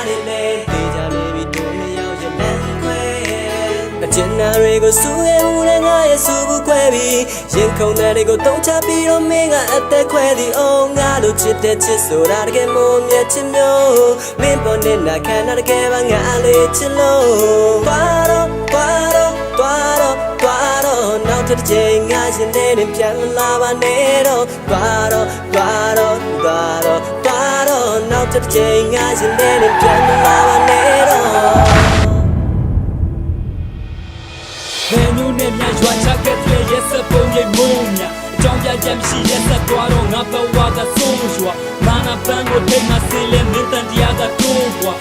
နေလေတေးကြနေပြီတို့မရောက်ရလမ်းခွဲအကျဉ်းနာတွေကိုစူးရဲဦးလည်းငါရဲ့စူးဘူးခွဲပြီးရင်ခုန်တဲ့တွေကိုတုံးချပြီးတော့မင်းကအသက်ခွဲသည်အောင်ငါတို့ချစ်တဲ့ချစ်ဆိုတာတကယ်မို့မြတ်ချစ်မျိုးမင်းပေါ်နဲ့နာခံတာတကယ်ပါငါလေးချစ်လို့ဘာတော့နောက်တစ်ချိန်ငါရှင်နေပြန်လာပါနဲ့တော့ဘာတော့နောက်တစ်ချိန်ငါရှင်နေပြန်လာပါနဲ့တော့ဘယ်မျိုးနဲ့များရွာချခဲ့တဲ့ရက်စက်ပုံရိပ်မုံများအကြောင်းပြချက်မရှိရက်စက်သွားတော့ငါဘဝကဆုံးရွာမာနာပန်းကိုထိတ်မှဆင်းလဲမင်းတန်တရားကတိုးကွာ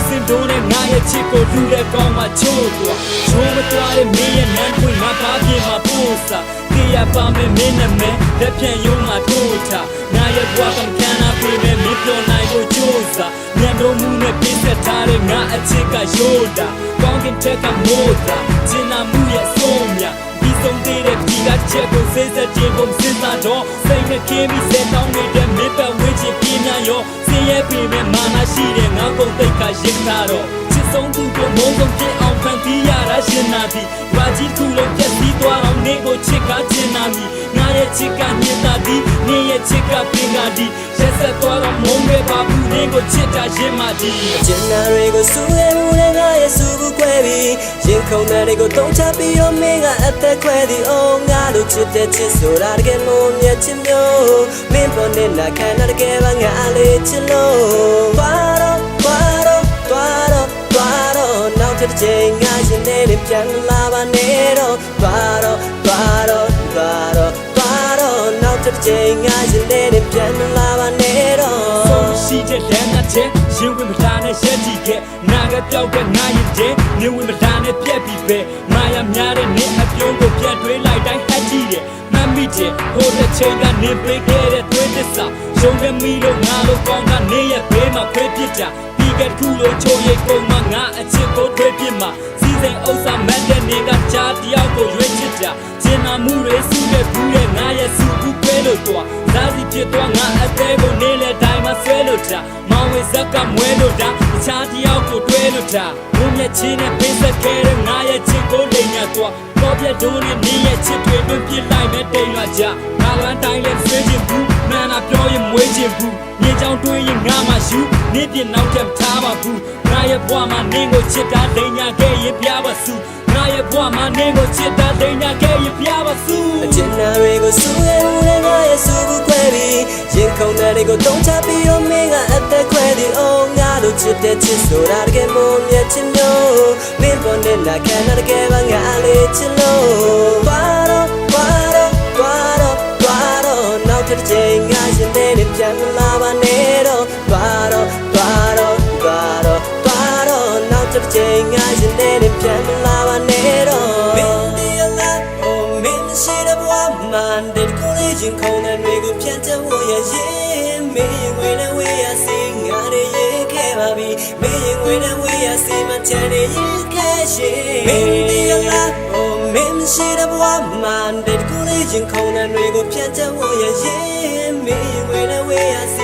စင်တို့နဲ့ငါရဲ့ချစ်ကိုလူတဲ့ကောင်းမှချိုးသွားချိုးမသွားတဲ့မင်းရဲ့နန်းခွေငါဘာပြေမှာပို့စားတေးရပါမယ်မင်းနဲ့မဲလက်ဖြန့်ယုံမှာထိုးထားငါရဲ့ဘဝကံခံနာပေးမယ်မင်းပြောနိုင်ဖို့ကြိုးစားညံတော်မူနဲ့ပြည့်စက်ထားတဲ့ငါအချစ်ကရိုးတာကောင်းကင်ထက်ကမိုးတာကျင်နာမှုရဲ့ဆုံးမြဒီဆုံးသေးတဲ့ဒီကချက်ကိုစေးစက်ခြင်းကိုစဉ်းစားတော့စိတ်နဲ့ခင်းပြီးစက်တောင်းနေတဲ့မင်းပတ်ဝန်းကျင်ပြင်းများရောစင်ရဲ့ပေမဲ့မာနရှိတဲ့ငါကုန်သိက္ခာရင်ထားတော့ချစ်ဆုံးသူကိုမုန်းဆုံးပြစ်အောင်ဖန်တီးရတာရှင်နာပြီဘာကြီးခုလုံးပြည့်စည်သွားအောင်နေကိုချစ်ကကျင်နာပြီငါရဲ့ချစ်ကမြင်တာဒီနေရဲ့ချစ်ကပင်ကဒီရက်ဆက်သွားတော့မုန်းခဲ့ပါဘူးနေကိုချစ်တာရင်မဒီကျင်နာတွေကိုစူးရဲဦးလည်းငါရဲ့စူးဘူးခွဲပြီးရင်ခုန်တဲ့တွေကိုတုံးချပြီးတော့မင်းကအသက်ခွဲသည်အောင်ငါတို့ချစ်တဲ့ချစ်ဆိုတာတကယ်မို့မြတ်ချစ်မျိုးမင်းပေါ်နဲ့နာခံတာတကယ်ပါငါလေးချစ်လို့ဘာတော့နောက်တစ်ချိန်ငါရှင်နေပြန်လာပါနဲ့တော့ဘာတော့နောက်တစ်ချိန်ငါရှင်နေပြန်လာပါနဲ့တော့ရှိတဲ့လမ်းနဲ့ရင်ဝင်မလာနဲ့ရက်တီကနာကပြောက်ကငါရင်တဲ့နေဝင်မလာနဲ့ပြက်ပြီးပဲမာယာများတဲ့နေအပြုံးကိုပြတ်တွေးလိုက်တိုင်းဟတ်ကြည့်တယ်မမီတဲ့ဟိုတစ်ချိန်ကနေပေးခဲ့တဲ့တွေးသစ္စာရုံးခဲ့မိလို့ငါလို့ကောင်းကနေရဲ့ဘေးမှာခွဲပြစ်ကြကဲခုလိုချိုးရိတ်ကုန်မှငါအချစ်ကိုတွေးပြစ်မှာစီစဉ်ဥစ္စာမတ်တဲ့နေကချာတယောက်ကိုရွေးချစ်ကြကျင်နာမှုတွေစုတဲ့ဘူးရဲ့ငါရဲ့စုဘူးပဲလို့တော့ဇာစီဖြစ်သွားငါအသေးကိုနေလေတိုင်းမှာဆွဲလို့တာမောင်ဝေဇက်ကမွဲလို့တာတခြားတယောက်ကိုတွဲလို့တာဘုံမြက်ချင်းနဲ့ပေးဆက်ခဲ့တဲ့ငါရဲ့ချစ်ကိုလိမ်ညာသွားပေါ်ပြဒိုးနဲ့နေရဲ့ချစ်တွေတွန်းပြစ်လိုက်မဲ့တိမ်ရွာကြငါလွမ်းတိုင်းလဲဆွေးချင်ဘူးမှန်တာပြောရင်မွေးချင်ဘူးမြေချောင်းတွေးရင်ငါမှယူနေပြနောက်ထပ်ထားပါဘူးငါရဲ့ဘဝမှာနင်းကိုချစ်တာလိမ်ညာခဲ့ရင်ပြပါစုငါရဲ့ဘဝမှာနင်းကိုချစ်တာလိမ်ညာခဲ့ရင်ပြပါစုအကျဉ်းနာတွေကိုစူးရဲဦးလည်းငါရဲ့စူးဘူးခွဲပြီးရင်ခုန်တဲ့တွေကိုတုံးချပြီးတော့မင်းကအသက်ခွဲသည်အောင်ငါတို့ချစ်တဲ့ချစ်ဆိုတာတကယ်မို့မြတ်ချစ်မျိုးမင်းပေါ်နဲ့နာခံတာတကယ်ပါငါလေးချစ်လို့ဘာတော့နောက်တစ်ချိန်ငါရှင်နေပြန်လာပါနဲ့တော့ဘာတော့နောက်တစ်ချိန်ငါရှင်နေပြန်လာပါနဲ့တော့မင်းဒီလာမင်းရှိတဲ့ဘဝမှာတဲ့ကိုလေးချင်းခုံတဲ့တွေကိုပြန်ချဝရရင်မင်းဝေးနဲ့ဝေးရစီငါတွေရေးခဲ့ပါပြီမင်းဝေးနဲ့ဝေးရစီမချန်နေရေးခဲ့ရှင်မင်းဒီလာမင်းရှိတဲ့ဘဝမှာတဲ့ကိုလေးချင်းခုံတဲ့တွေကိုပြန်ချဝရရင်မင်းဝေးနဲ့ဝေးရစီ